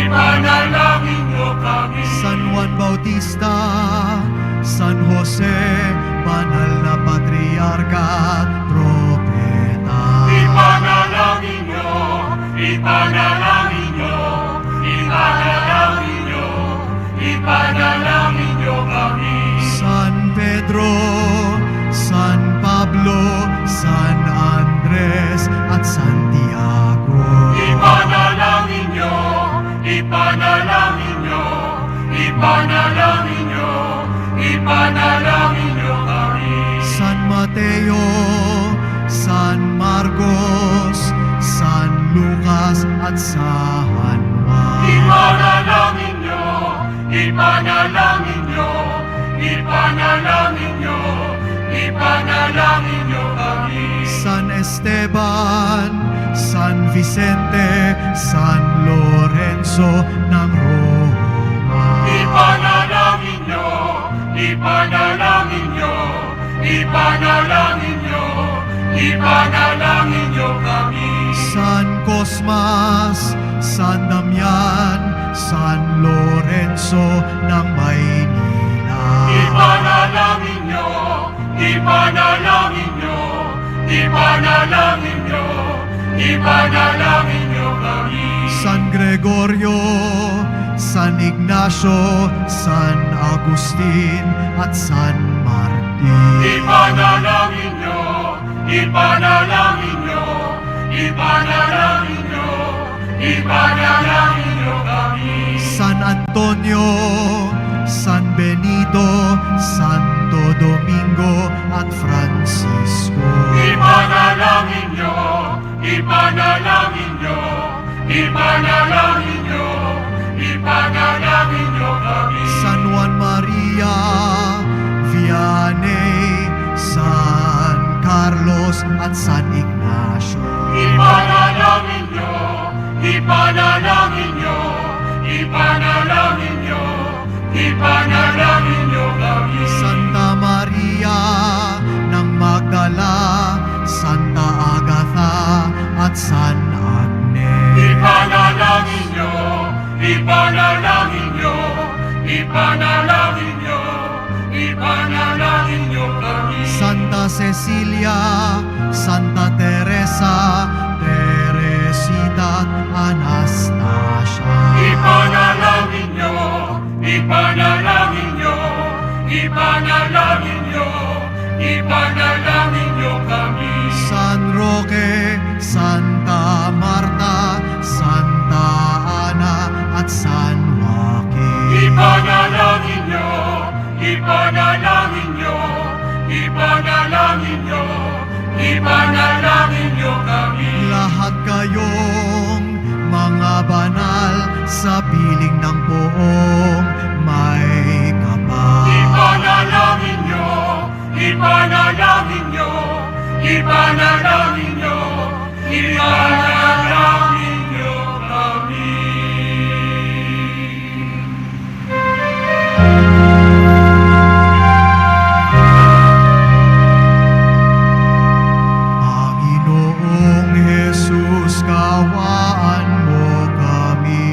ipanalangin niyo kami. San Juan Bautista, San Jose, banal na patriarka at propeta. Ipanalangin niyo, ipanalangin niyo, ipanalangin niyo, ipanalangin niyo kami. San Pedro, San Pablo, San Andres at Santiago. Ipanalangin niyo, ipanalangin niyo, ipanalangin niyo, ipanalangin niyo kami. San Mateo, San Marcos, San Lucas at San Juan. Ipanalangin niyo, ipanalangin niyo, ipanalangin niyo, ipanalangin niyo kami. San Esteban, San Vicente, San Lorenzo ng Roma. Ipanalangin niyo, ipanalangin niyo, ipanalangin niyo, ipanalangin niyo kami. San Cosmas, San Damian, San Lorenzo ng Maynila. Ipanalangin niyo, ipanalangin niyo, ipanalangin niyo, ipanalangin niyo kami. San Gregorio, San Ignacio, San Agustin at San Martin. Ipanalangin niyo, ipanalangin niyo, ipanalangin niyo, ipanalangin niyo kami. San Antonio, San Benito, Santo Domingo at Francisco. Ipanalangin niyo, ipanalangin niyo, ipanalangin niyo, ipanalangin niyo kami. San Juan Maria Vianney, San Carlos at San Ignacio. Ipanalangin niyo, ipanalangin niyo, ipanalangin niyo, ipanalangin niyo kami. Santa Maria ng Magdala, Santa Agatha at San Agnes. Ipanalangin niyo, ipanalangin niyo, ipanalangin niyo, ipanalangin niyo kami. Santa Cecilia, Santa Teresa, Teresita at Anastasia. Ipanalangin niyo, ipanalangin niyo, ipanalangin niyo, ipanalangin niyo kami. San Roque, Santa Marta, Santa Ana at San Joaquin. Ipanalangin niyo, ipanalangin niyo, ipanalangin niyo, ipanalangin niyo kami. Lahat kayong mga banal sa piling ng buong may kapal. Ipanalangin niyo, ipanalangin niyo, ipanalangin niyo, ipanalangin niyo kami. Panginoong Jesus, kawaan mo kami.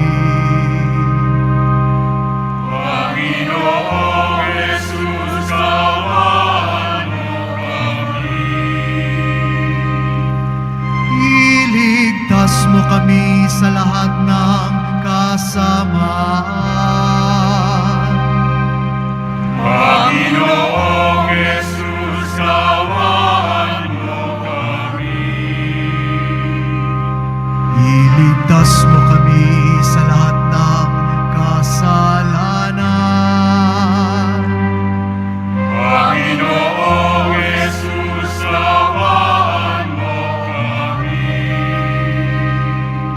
Panginoong Jesus, kawaan mo kami. Iligtas mo kami sa lahat ng kasamaan. Panginoong Jesus, kawaan mo kami. Iligtas mo kami sa lahat ng kasalanan. Panginoong Jesus, kawaan mo kami.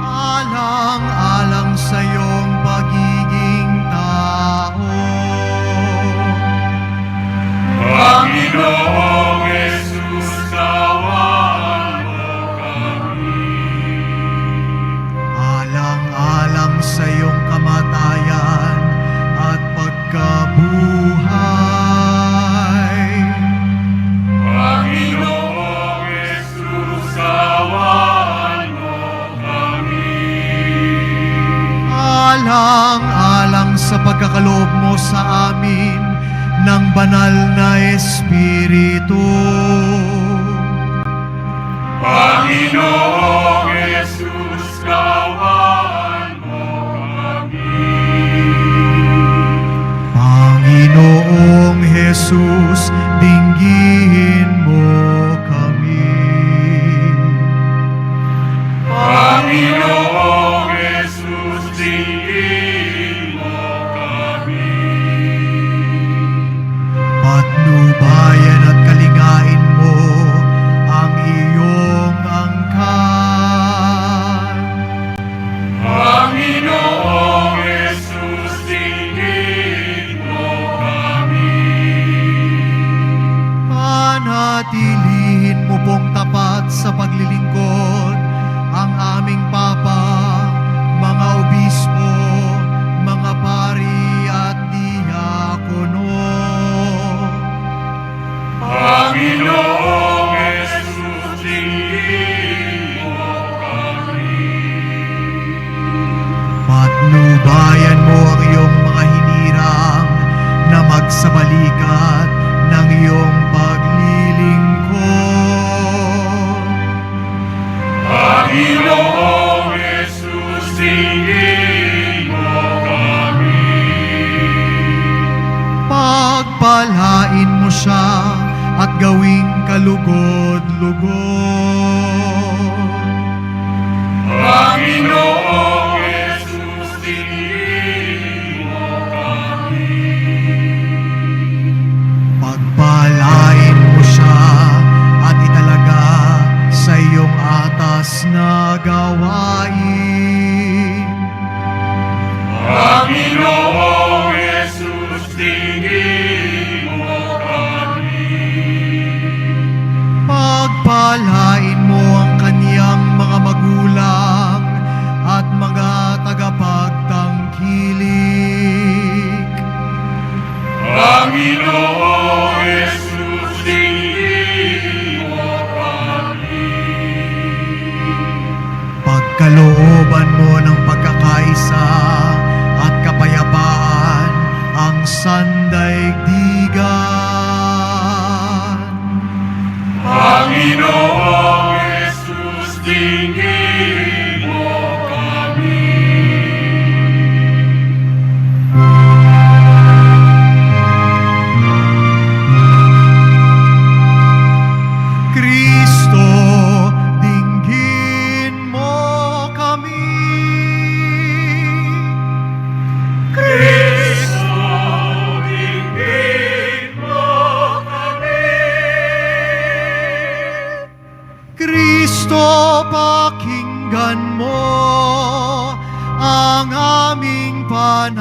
Alang-alang sa iyong pagiging tao. Panginoong Jesus, kawaan mo kami. Alang-alang sa iyong kamatayan at pagkabuhay. Panginoong Jesus, kawaan mo kami. Alang-alang sa pagkakaloob mo sa amin ng banal na Espiritu. Panginoong Jesus, kawan mo kami. Panginoong Jesus, dinggin mo kami. Panginoong Jesus, dinggin mo kami. Patnubayan at kalingain mo ang iyong angkan. Panginoong Jesus, dinggin mo kami. Panatilihin mo pong tapat sa paglilingkod ang aming Papa, mga obispo, mga pari at diakono. Panginoong Jesus, dinggin mo kami. Patnubayan mo ang iyong mga hinirang na magsabalikat ng iyong paglilingkod. Panginoong Jesus, dinggin mo kami. Pagpalain mo siya at gawing kalugod-lugod. Panginoong Jesus, dinggin mo kami. Pagpalain mo siya at italaga sa iyong atas na gawain. Panginoong Jesus, dinggin mo kami. Pagpalain mo ang kaniyang mga magulang at mga tagapagtangkilik. Panginoong Jesus, dinggin mo kami. Pagkalooban mo ng pagkakaisa at kapayapaan ang sandaigdigan. Panginoong Jesus, dinggin mo kami. Kristo, dinggin mo kami. Kristo, dinggin mo kami. Kristo, pakinggan mo ang aming panalangin.